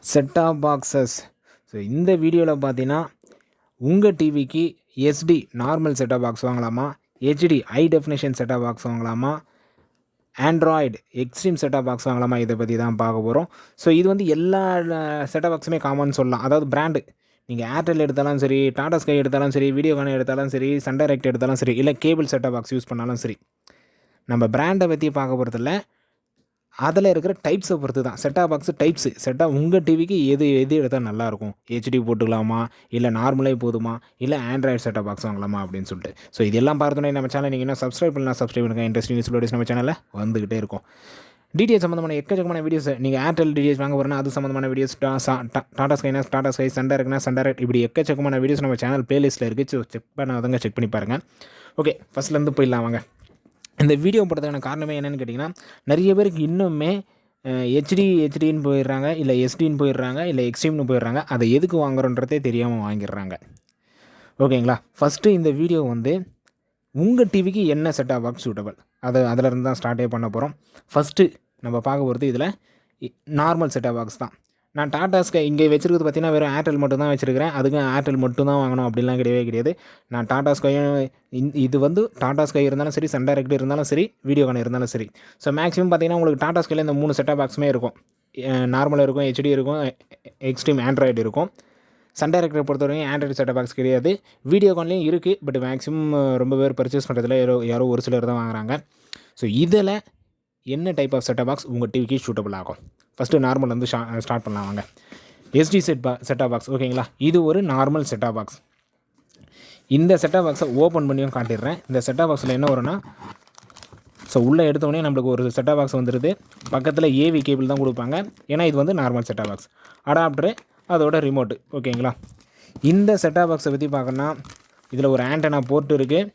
Set top boxes. So இந்த வீடியோவில் பார்த்தீங்கன்னா உங்கள் டிவிக்கு எஸ்டி நார்மல் செட்டாப் பாக்ஸ் வாங்கலாமா, HD high definition set top box வாங்கலாமா, ஆண்ட்ராய்டு எக்ஸ்ட்ரீம் செட்டாப் பாக்ஸ் வாங்கலாமா, இதை பற்றி தான் பார்க்க போகிறோம். ஸோ இது வந்து எல்லா செட்டாப் பாக்ஸுமே காமன் சொல்லலாம். அதாவது பிராண்டு நீங்கள் ஏர்டெல் எடுத்தாலும் சரி, டாடா ஸ்கை எடுத்தாலும் சரி, வீடியோகான் எடுத்தாலும் சரி, சன் டைரக்ட் எடுத்தாலும் சரி, இல்லை கேபிள் செட்டாப் பாக்ஸ் யூஸ் பண்ணாலும் சரி, நம்ம பிராண்டை பற்றி பார்க்க போகிறதில்ல, அதில் இருக்கிற டைப்ஸை பொறுத்து தான். செட்டாப் பாக்ஸு டைப்ஸு உங்கள் டிவிக்கு எது எடுத்தால் நல்லாயிருக்கும், ஹெச்டி போட்டுக்கலாமா, இல்லை நார்மலே போதுமா, இல்லை ஆண்ட்ராய்டு செட்டாப் பாக்ஸ் வாங்கலாமா அப்படின்னு சொல்லிட்டு. ஸோ இதெல்லாம் பார்த்தோன்னே நம்ம சேனல் நீங்கள் இன்னும் சப்ஸ்கிரைப் பண்ணுங்கள். இன்ட்ரெஸ்டிங் நியூஸ் வீடியோஸ் நம்ம சேனலில் வந்துகிட்டே இருக்கும். டிடிஎச் சம்மந்தமான எக்கச்சக்கமான வீடியோஸ். நீங்கள் ஏர்டெல் டிடிஎச் வாங்க போகிறனா அது சம்மந்தமான videos, Tata sky, Sun Direct, இப்படி எக்கச்சக்கமான வீடியோஸ் நம்ம சேனல் பிளேலிஸ்ட்டில் இருக்குது. ஸோ செக் பண்ணாதவங்க செக் பண்ணி பாருங்கள். ஓகே, ஃபஸ்ட்லேருந்து போயிடலாம் வாங்க. இந்த வீடியோ போடுறதுக்கான காரணமே என்னென்னு கேட்டிங்கன்னா, நிறைய பேருக்கு இன்னுமே ஹெச்டின்னு போயிடுறாங்க, இல்லை எஸ்டின்னு போயிடுறாங்க, இல்லை எக்ஸ்ட்ரீம்னு போயிடுறாங்க. அதை எதுக்கு வாங்குறோன்றதே தெரியாமல் வாங்கிடுறாங்க. ஓகேங்களா? ஃபஸ்ட்டு இந்த வீடியோ வந்து உங்கள் டிவிக்கு என்ன செட்டாப் பாக்ஸ் சூட்டபிள், அதிலேருந்து தான் ஸ்டார்ட்டே பண்ண போகிறோம். ஃபஸ்ட்டு நம்ம பார்க்க போகிறது இதில் நார்மல் செட்டாப் பாக்ஸ் தான். நான் டாடா ஸ்கை இங்கே வச்சுருக்கிறது பார்த்தீங்கன்னா வெறும் ஏர்டெல் மட்டும் தான் வச்சுருக்கிறேன். அதுக்கும் ஏர்டெல் மட்டும் தான் வாங்கணும் அப்படிலாம் கிடையாது. நான் டாடா ஸ்கையும் இது வந்து டாடா ஸ்கை இருந்தாலும் சரி, சன் டைரக்ட் இருந்தாலும் சரி, வீடியோகான் இருந்தாலும் சரி. ஸோ மேக்ஸிமம் பார்த்தீங்கன்னா உங்களுக்கு டாடா ஸ்கையில் இந்த 3 செட்டாப் பாக்ஸுமே இருக்கும். நார்மலாக இருக்கும், ஹெச்டி இருக்கும், எக்ஸ்ட்ரீம் ஆண்ட்ராய்டு இருக்கும். சன் டைரக்டரை பொறுத்தவரைக்கும் ஆண்ட்ராய்டு செட்டாப் பாக்ஸ் கிடையாது. வீடியோகான்லேயும் இருக்குது, பட் மேக்ஸிமம் ரொம்ப பேர் பர்ச்சேஸ் பண்ணுறதுல யாரோ ஒரு சிலர் தான் வாங்குறாங்க. ஸோ இதில் என்ன டைப் ஆஃப் செட்டாப் பாக்ஸ் உங்கள் டிவிக்கு சூட்டபிள் ஆகும்? ஃபஸ்ட்டு நார்மல் வந்து ஸ்டார்ட் பண்ணலாம் வாங்க. SD set top box. ஓகேங்களா? இது ஒரு நார்மல் செட்டாப் பாக்ஸ். இந்த செட்டாப் பாக்ஸை ஓப்பன் பண்ணியும் காட்டிடுறேன். இந்த செட்டாப் பாக்ஸில் என்ன வரும்னா, ஸோ உள்ளே எடுத்தோடனே நம்மளுக்கு ஒரு செட்டாப் பாக்ஸ் வந்துடுது. பக்கத்தில் ஏவி கேபிள் தான் கொடுப்பாங்க, ஏன்னா இது வந்து நார்மல் செட்டாப் பாக்ஸ். அடாப்டரு, அதோட ரிமோட்டு. ஓகேங்களா? இந்த செட்டாப் பாக்ஸை பற்றி பார்க்கணுன்னா இதில் ஒரு ஆண்டனா போர்ட்டு இருக்குது.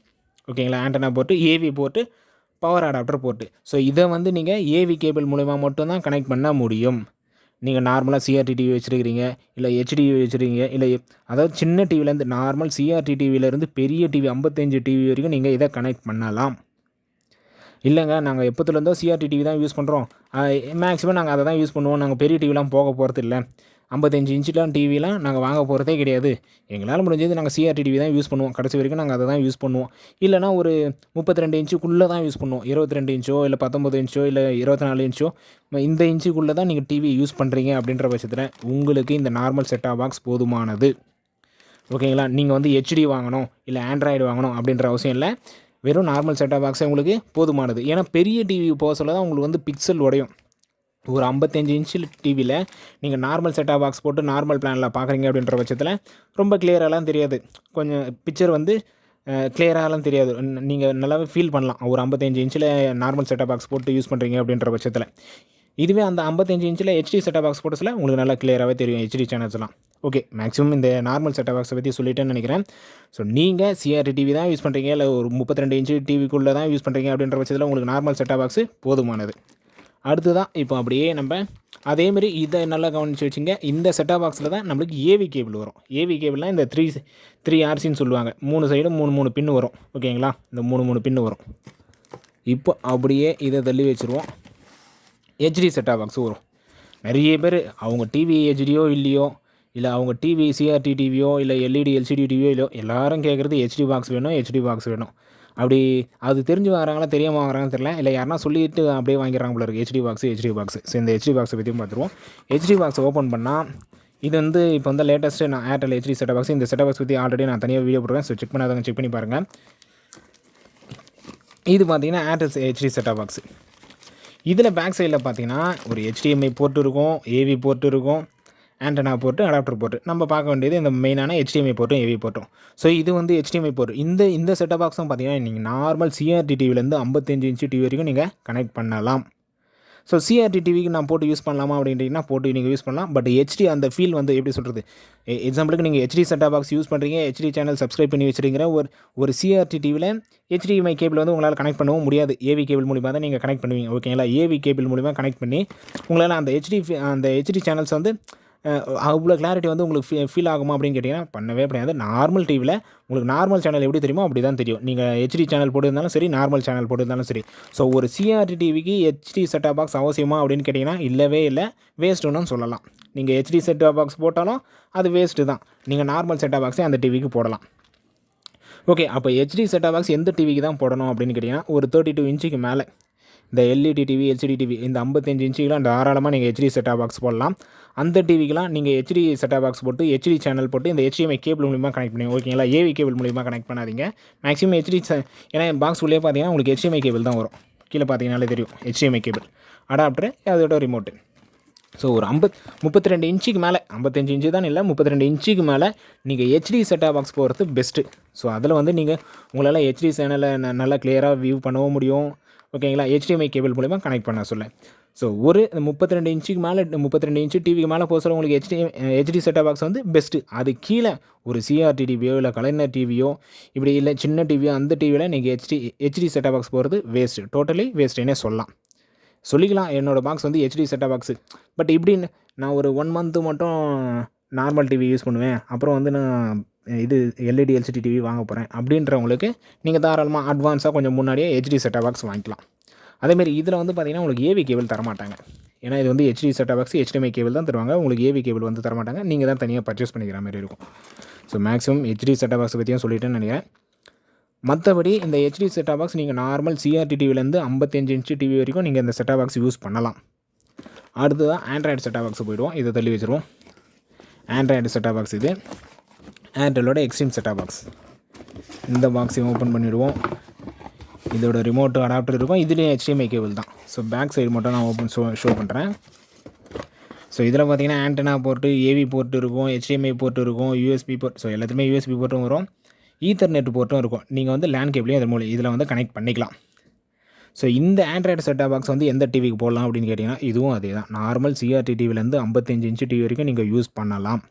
ஓகேங்களா? Antenna port, AV port, power adapter port. So இதை வந்து நீங்கள் ஏவி கேபிள் மூலிமா மட்டும்தான் கனெக்ட் பண்ண முடியும். நீங்கள் நார்மலாக சிஆர்டி டிவி வச்சுருக்கிறீங்க, இல்லை ஹெச்டி வச்சுருக்கீங்க, இல்லை அதாவது சின்ன டிவிலேருந்து நார்மல் சிஆர்டி டிவிலேருந்து பெரிய டிவி 55 டிவி வரைக்கும் நீங்கள் இதை கனெக்ட் பண்ணலாம். இல்லைங்க நாங்கள் எப்போத்துலேருந்தோ சிஆர்டி டிவி தான் யூஸ் பண்ணுறோம், மேக்ஸிமம் நாங்கள் அதை தான் யூஸ் பண்ணுவோம், நாங்கள் பெரிய டிவிலாம் போக போகிறது இல்லை, 55 இன்ச்சுலாம் டிவிலாம் நாங்கள் வாங்க போகிறதே கிடையாது, எங்களால் முடிஞ்சது நாங்கள் சிஆர்டி டிவி தான் யூஸ் பண்ணுவோம், கடைசி வரைக்கும் நாங்கள் அதை தான் யூஸ் பண்ணுவோம், இல்லைனா ஒரு 32 இன்ச்சுக்குள்ளே தான் யூஸ் பண்ணுவோம், 22 இன்ச்சோ இல்லை 19 இன்ச்சோ இல்லை 24 இன்ச்சோ இந்த இன்ச்சுக்குள்ளே தான் நீங்கள் டிவி யூஸ் பண்ணுறீங்க அப்படின்ற பட்சத்தில் உங்களுக்கு இந்த நார்மல் செட்டாப் பாக்ஸ் போதுமானது. ஓகேங்களா? நீங்கள் வந்து ஹெச்டி வாங்கணும் இல்லை ஆண்ட்ராய்டு வாங்கணும் அப்படின்ற அவசியம் இல்லை. வெறும் நார்மல் செட்டாப் பாக்ஸே உங்களுக்கு போதுமானது. ஏன்னா பெரிய டிவி போக சொல்ல தான் உங்களுக்கு வந்து பிக்சல் உடையும். ஒரு 55 இன்ச்சு டிவியில் நீங்கள் நார்மல் செட்டாப் பாக்ஸ் போட்டு நார்மல் பிளானில் பார்க்குறீங்க அப்படின்ற பட்சத்தில் ரொம்ப கிளியராலாம் தெரியாது, கொஞ்சம் பிக்சர் வந்து கிளியராகலாம் தெரியாது. நீங்கள் நல்லாவே ஃபீல் பண்ணலாம் ஒரு 55 இன்ச்சில் நார்மல் செட்டாப் பாக்ஸ் போட்டு யூஸ் பண்ணுறீங்க அப்படின்ற பட்சத்தில். இதுவே அந்த 55 இன்ச்சில் ஹெச்டி செட்டாப் பாக்ஸ் போட்டஸில் உங்களுக்கு நல்லா கிளியராகவே தெரியும் ஹெச்டி சேனல்ஸ்லாம். ஓகே, மேக்ஸிமம் இந்த நார்மல் செட்டாப் பாக்ஸை பற்றி சொல்லிட்டேன்னு நினைக்கிறேன். ஸோ நீங்கள் சிஆர்டி டிவி தான் யூஸ் பண்ணுறீங்க, இல்லை ஒரு 32 இன்ச்சு டிவிக்குள்ளே தான் யூஸ் பண்ணுறீங்க அப்படின்ற பட்சத்தில் உங்களுக்கு நார்மல் செட்டாப் பாக்ஸு போதுமானது. அடுத்து தான் இப்போ அப்படியே நம்ம அதேமாரி இதை நல்லா கவனித்து வச்சுங்க. இந்த செட்டாப் பாக்ஸில் தான் நம்மளுக்கு ஏவி கேபிள் வரும். ஏவி கேபிள்னால் இந்த 3 ஆர்சின்னு சொல்லுவாங்க. 3 சைடும் 3 பின்னு வரும். ஓகேங்களா? இந்த 3 பின்னு வரும். இப்போ அப்படியே இதை தள்ளி வச்சுருவோம். ஹெச்டி செட்டாப் பாக்ஸ் வரும். நிறைய பேர் அவங்க டிவி ஹெச்டியோ இல்லையோ, இல்லை அவங்க டிவி சிஆர்டி டிவியோ இல்லை எல்இடி எல்சிடி டிவியோ இல்லையோ, எல்லோரும் கேட்குறது ஹெச்டி பாக்ஸ் வேணும், ஹெச்டி பாக்ஸ் வேணும். அப்படி அது தெரிஞ்சு வாங்குறாங்களா தெரியாமல் வாங்குறாங்கன்னு தெரியல, இல்லை யாருனா சொல்லிட்டு அப்படியே வாங்கிடுறாங்க போல இருக்குது ஹெச்டி பாக்ஸ். ஸோ இந்த ஹெச்டி பாக்ஸை பற்றியும் பார்த்துருவோம். ஹெச்டி பாக்ஸ் ஓப்பன் பண்ணால் இது வந்து இப்போ வந்து லேட்டஸ்ட்டு நான் ஏர்டெல் ஹெச்டி செட்டாப் பாக்ஸ். இந்த செட்டாப் பாக்ஸ் பற்றி ஆல்ரெடி நான் தனியாக வீடியோ போடுறேன். ஸோ செக் பண்ணாதவங்க செக் பண்ணி பாருங்கள். இது பார்த்தீங்கன்னா ஏர்டெல் ஹெச்டி செட்டாப் பாக்ஸ். இதில் பேக் சைடில் பார்த்தீங்கன்னா ஒரு HDMI போர்ட்டு இருக்கும், ஏவி போர்ட்டு இருக்கும், ஆண்டனா போர்ட்டு, அடாப்டர் போர்ட்டு. நம்ம பார்க்க வேண்டியது இந்த மெயினான HDMI போர்ட்டும் ஏவி போர்ட்டும். ஸோ இது வந்து HDMI போர்ட். இந்த செட்டாப் பாக்ஸும் பார்த்தீங்கன்னா நீங்கள் நார்மல் சிஆர்டி டிவிலேருந்து 55 இன்ச்சு டிவி வரைக்கும் நீங்கள் கனெக்ட் பண்ணலாம். ஸோ சிஆர்டி டிவிக்கு நான் போட்டு யூஸ் பண்ணலாமா அப்படின்ட்டிங்கன்னா போட்டு நீங்கள் யூஸ் பண்ணலாம். பட் ஹெச்டி அந்த ஃபீல் வந்து எப்படி சொல்கிறது, எக்ஸாம்பிளுக்கு நீங்கள் ஹெச்டி செட்டாப் பாக்ஸ் யூஸ் பண்ணுறீங்க, ஹெச்டி சேனல் சப்ஸ்கிரைப் பண்ணி வச்சுருக்கிற ஒரு சிஆர்டி டிவியில் HDMI கேபிள் வந்து உங்களால் கனெக்ட் பண்ணவும் முடியாது. ஏவி கேபிள் மூலிமா தான் நீங்கள் கனெக்ட் பண்ணுவீங்க. ஓகேங்களா? ஏவி கேபிள் மூலிமா கனெக்ட் பண்ணி உங்களால் அந்த ஹெச்டி சேனல்ஸ் வந்து அவ்வளோ கிளாரிட்டி வந்து உங்களுக்கு ஃபீல் ஆகுமா அப்படின்னு கேட்டிங்கன்னா பண்ணவே முடியாது. நார்மல் டிவியில் உங்களுக்கு நார்மல் சேனல் எப்படி தெரியுமோ அப்படி தான் தெரியும். நீங்கள் ஹெச்டி சேனல் போட்டுருந்தாலும் சரி, நார்மல் சேனல் போட்டுருந்தாலும் சரி. ஸோ ஒரு சிஆர்டி டிவிக்கு ஹெச்டி செட்டாப் பாக்ஸ் அவசியமா அப்படின்னு கேட்டிங்கன்னா இல்லவே இல்லை, வேஸ்ட்டுன்னு சொல்லலாம். நீங்கள் ஹெச்டி செட்டாப் பாக்ஸ் போட்டாலும் அது வேஸ்ட்டு தான். நீங்கள் நார்மல் செட்டாப் பாக்ஸே அந்த டிவிக்கு போடலாம். ஓகே, அப்போ ஹெச்டி செட்டாப் பாக்ஸ் எந்த டிவிக்கு தான் போடணும் அப்படின்னு கேட்டிங்கன்னா, ஒரு 32 இன்ச்சுக்கு மேலே இந்த எல்இடி டிவி, எல்சிடி டிவி இந்த 55 இன்ச்சுக்கெலாம் தாராளமாக நீங்கள் ஹெச்டி செட்டாப் பாக்ஸ் போடலாம். அந்த டிவிக்கெலாம் நீங்கள் ஹெச்டி செட்டாப் பாக்ஸ் போட்டு ஹெச்டி சேனல் போட்டு இந்த HDMI கேபிள் மூலிமா கனெக்ட் பண்ணி ஓகேங்களா. ஏவி கேபிள் மூலிமா கனெக்ட் பண்ணாதீங்க. மேக்ஸிமம் ஏன்னா பாக்ஸ் உள்ளே பார்த்தீங்கன்னா உங்களுக்கு HDMI கேபிள் தான் வரும். கீழே பார்த்தீங்கன்னாலே தெரியும் HDMI கேபிள், அடாப்டர், அதோட ரிமோட்டு. ஸோ ஒரு 32 இன்ச்சுக்கு மேலே, 55 இன்ச்சு தான் இல்லை, 32 இன்ச்சுக்கு மேலே நீங்கள் ஹெச்டி செட்டாப் பாக்ஸ் போகிறது பெஸ்ட்டு. ஸோ அதில் வந்து நீங்கள் உங்களால் ஹெச்டி சேனலை நல்லா கிளியராக வியூ பண்ணவும் முடியும். ஓகேங்களா. HDMI கேபிள் மூலிமா கனெக்ட் பண்ண சொல்ல. ஸோ ஒரு 32 இன்ச்சுக்கு மேலே 32 இன்ச்சு டிவிக்கு மேலே போக சொல்ல உங்களுக்கு ஹெச்டி செட்டாப் பாக்ஸ் வந்து பெஸ்ட்டு. அது கீழே ஒரு சிஆர்டி டிவியோ இல்லை கலைஞர் டிவியோ இப்படி இல்லை சின்ன டிவியோ அந்த டிவியில் நீங்கள் ஹெச்டி செட்டாப் பாக்ஸ் போகிறது வேஸ்ட்டு, டோட்டலி வேஸ்ட்டுன்னே சொல்லிக்கலாம். என்னோடய பாக்ஸ் வந்து ஹெச்டி செட்டாப் பாக்ஸு. பட் இப்படின்னு நான் ஒரு 1 மந்த்து மட்டும் நார்மல் டிவி யூஸ் பண்ணுவேன், அப்புறம் வந்து நான் இது எல்இடி எல்சிடி டிவி வாங்க போகிறேன் அப்படின்றவங்களுக்கு நீங்கள் தாராளமாக அட்வான்ஸாக கொஞ்சம் முன்னாடியே ஹெச்டி செட்டாப் பாக்ஸ் வாங்கிக்கலாம். அதேமாரி இதில் வந்து பார்த்திங்கன்னா உங்களுக்கு ஏவி கேபிள் தரமாட்டாங்க. ஏன்னா இது வந்து HD set top box HDMI cable தான் தருவாங்க. உங்களுக்கு ஏவி கேபிள் வந்து தரமாட்டாங்க. நீங்கள் தான் தனியாக பர்ச்சேஸ் பண்ணிக்கிற மாதிரி இருக்கும். ஸோ மேக்ஸிமம் ஹெச்டி செட்டாப் பாக்ஸை பற்றியும் சொல்லிட்டேன்னு நினைக்கிறேன். மற்றபடி இந்த ஹெச்டி செட்டாப் பாக்ஸ் நீங்கள் நார்மல் சிஆர்டி டிவிலேருந்து 55 இன்ச்சு டிவி வரைக்கும் நீங்கள் இந்த செட்டாப் பாக்ஸ் யூஸ் பண்ணலாம். அடுத்ததான் ஆண்ட்ராய்டு செட்டாப் பாக்ஸ் போய்டுவோம். இதை தள்ளி வச்சுருவோம். ஆண்ட்ராய்டு செட்டாப் பாக்ஸ் இது ஏர்டெல்லோட எக்ஸ்ட்ரீம் செட்டாப் பாக்ஸ். இந்த பாக்ஸையும் ஓப்பன் பண்ணிவிடுவோம். இதோட ரிமோட்டு அடாப்டர் இருக்கும். இதுலேயும் HDMI கேபிள் தான். ஸோ பேக் சைடு மட்டும் நான் ஷோ பண்ணுறேன். ஸோ இதில் பார்த்தீங்கன்னா ஆண்டனா போர்ட்டு, ஏவி போர்ட்டு இருக்கும், HDMI போர்ட்டு இருக்கும், USB போர்ட். ஸோ எல்லாத்துலேயுமே USB போர்ட்டும் வரும், ஈத்தர்நெட் போர்ட்டும் இருக்கும். நீங்கள் வந்து லேண்ட் கேபிளையும் அது மூலம் இதில் வந்து கனெக்ட் பண்ணிக்கலாம். ஸோ இந்த ஆண்ட்ராய்டு செட்டாப் பாக்ஸ் வந்து எந்த டிவிக்கு போடலாம் அப்படின்னு கேட்டிங்கன்னா இதுவும் அதே தான். நார்மல் சிஆர்டி டிவிலேருந்து 55 இன்ச்சு டிவி வரைக்கும் நீங்கள் யூஸ் பண்ணலாம்.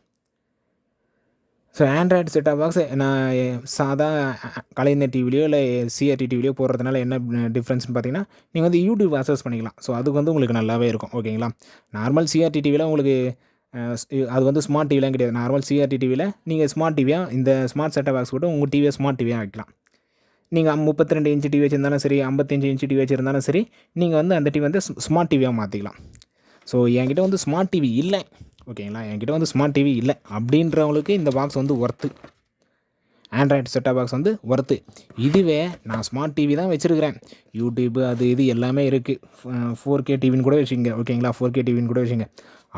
ஸோ ஆண்ட்ராய்டு செட்டாப் பாக்ஸ் நான் சாதா கலைஞர் டிவிலையோ இல்லை சிஆர்டி டிவிலையோ போடுறதுனால என்ன டிஃப்ரென்ஸ்னு பார்த்தீங்கன்னா நீங்கள் வந்து யூடியூப் அக்சஸ் பண்ணிக்கலாம். ஸோ அதுக்கு வந்து உங்களுக்கு நல்லாவே இருக்கும். ஓகேங்களா. நார்மல் சிஆர்டி டிவியில் உங்களுக்கு அது வந்து ஸ்மார்ட் டிவிலாம் கிடையாது. நார்மல் சிஆர்டி டிவியில் நீங்கள் ஸ்மார்ட் டிவியாக இந்த ஸ்மார்ட் செட்டாப் பாக்ஸ் போட்டு உங்கள் டிவியை ஸ்மார்ட் டிவியாக வைக்கலாம். நீங்கள் 32 இன்ச்சு டிவி வச்சுருந்தாலும் சரி, 55 இன்ச்சு டிவி வச்சுருந்தாலும் சரி, நீங்கள் வந்து அந்த டிவி வந்து ஸ்மார்ட் டிவியாக மாற்றிக்கலாம். ஸோ என்கிட்ட வந்து ஸ்மார்ட் டிவி இல்லை, ஓகேங்களா, என்கிட்ட வந்து ஸ்மார்ட் டிவி இல்லை அப்படின்றவங்களுக்கு இந்த பாக்ஸ் வந்து ஒர்த்து. ஆண்ட்ராய்டு செட்டாப் பாக்ஸ் வந்து ஒர்த்து. இதுவே நான் ஸ்மார்ட் டிவி தான் வச்சுருக்கிறேன், யூடியூப்பு அது இது எல்லாமே இருக்குது, 4K டிவின்னு கூட வச்சுங்க, ஓகேங்களா, 4K டிவின்னு கூட வச்சுங்க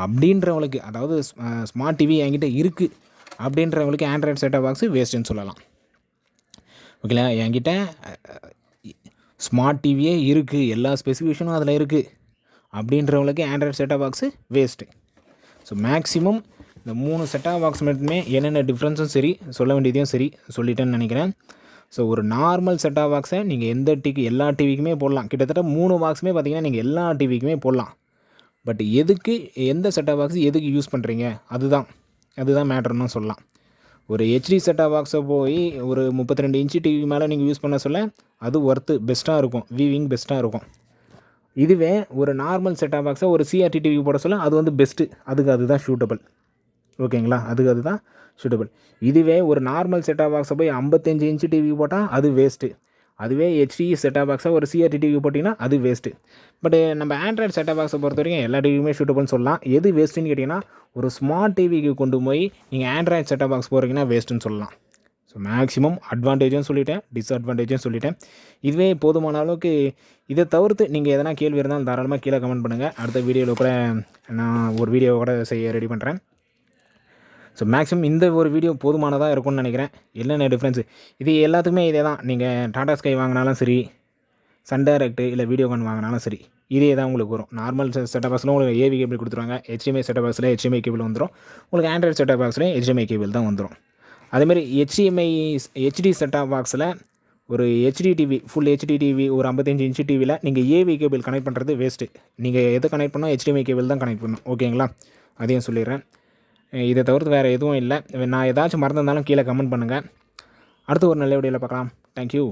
அப்படின்றவங்களுக்கு, அதாவது ஸ்மார்ட் டிவி என்கிட்ட இருக்குது அப்படின்றவங்களுக்கு ஆண்ட்ராய்டு செட்டாப் பாக்ஸு வேஸ்ட்டுன்னு சொல்லலாம். ஓகேங்களா. என்கிட்ட ஸ்மார்ட் டிவியே இருக்குது, எல்லா ஸ்பெசிஃபிகேஷனும் அதில் இருக்குது அப்படின்றவங்களுக்கு Android set top box waste. So maximum இந்த 3 செட்டாப் பாக்ஸ் மட்டுமே என்னென்ன டிஃப்ரென்ஸும் சரி, சொல்ல வேண்டியதையும் சரி சொல்லிட்டேன்னு நினைக்கிறேன். ஸோ ஒரு நார்மல் செட்டாப் பாக்ஸை நீங்கள் எல்லா டிவிக்குமே போடலாம். கிட்டத்தட்ட 3 பாக்ஸுமே பார்த்திங்கன்னா நீங்கள் எல்லா டிவிக்குமே போடலாம். பட் எந்த செட்டாப் பாக்ஸ் எதுக்கு யூஸ் பண்ணுறீங்க அதுதான் மேட்டர்னு சொல்லலாம். ஒரு ஹெச்டி செட்டாப் பாக்ஸை போய் ஒரு 32 இன்ச்சு டிவி மேலே நீங்கள் யூஸ் பண்ண சொல்ல அது ஒர்த்து, பெஸ்ட்டாக இருக்கும், வியூவிங் பெஸ்ட்டாக இருக்கும். இதுவே ஒரு நார்மல் செட்டாப் பாக்ஸை ஒரு சிஆர்டி டிவி போட சொல்ல அது வந்து பெஸ்ட்டு, அதுதான் சூட்டபிள். ஓகேங்களா, அதுதான் சூட்டபிள். இதுவே ஒரு நார்மல் செட்டாப் பாக்ஸை போய் 55 இன்ச்சு டிவி போட்டால் அது வேஸ்ட்டு. அதுவே ஹெச்டி செட்டாப் பாக்ஸை ஒரு சிஆர்டி டிவி போட்டிங்கன்னா அது வேஸ்ட்டு. பட் நம்ம ஆண்ட்ராய்டு செட்டாப் பாக்ஸை பொறுத்த வரைக்கும் எல்லா டிவியுமே சூட்டபிள்னு சொல்லலாம். எது வேஸ்ட்டுன்னு கேட்டிங்கன்னா ஒரு ஸ்மார்ட் டிவிக்கு கொண்டு போய் நீங்கள் ஆண்ட்ராய்டு செட்டாப் பாக்ஸ் போகிறீங்கன்னா வேஸ்ட்டுன்னு சொல்லலாம். ஸோ மேக்ஸிமம் அட்வான்டேஜும் சொல்லிட்டேன், டிஸ்அட்வான்டேஜும் சொல்லிட்டேன். இதுவே போதுமான அளவுக்கு. இதை தவிர்த்து நீங்கள் எதனா கேள்வி இருந்தாலும் தாராளமாக கீழே கமெண்ட் பண்ணுங்கள். அடுத்த வீடியோவில் கூட நான் ஒரு வீடியோவை கூட செய்ய ரெடி பண்ணுறேன். ஸோ மேக்ஸிமம் இந்த ஒரு வீடியோ போதுமானதாக இருக்கும்னு நினைக்கிறேன். என்னென்ன டிஃப்ரென்ஸு இது எல்லாத்துக்குமே இதே தான். நீங்கள் டாடா ஸ்கை வாங்கினாலும் சரி, சன் டைரக்ட் இல்லை வீடியோகான் வாங்கினாலும் சரி, இதே தான் உங்களுக்கு வரும். நார்மல் செட்டாப் பாக்ஸில் உங்களுக்கு ஏவி கேபிள் கொடுத்துருவாங்க, HDMI செட்டாப் பாக்ஸில் HDMI கேபிள் வந்துடும். உங்களுக்கு ஆண்ட்ராய்டு செட்டாப் பாக்ஸில் HDMI கேபிள் தான் வந்துடும். அதேமாதிரி ஹெச்டி செட்டாப் பாக்ஸில் ஒரு HD TV, full HD TV, ஒரு 55 இன்ச்சு டிவியில் நீங்கள் ஏவி கேபிள் கனெக்ட் பண்ணுறது வேஸ்ட்டு. நீங்கள் எதை கனெக்ட் பண்ணால் HDMI கேபிள் தான் கனெக்ட் பண்ணணும். ஓகேங்களா, அதையும் சொல்லிடுறேன். இதை தவிர்த்து வேறு எதுவும் இல்லை. நான் ஏதாச்சும் மறந்துருந்தாலும் கீழே கமெண்ட் பண்ணுங்கள். அடுத்து ஒரு நல்ல வீடியோவில் பார்க்கலாம். தேங்க்யூ.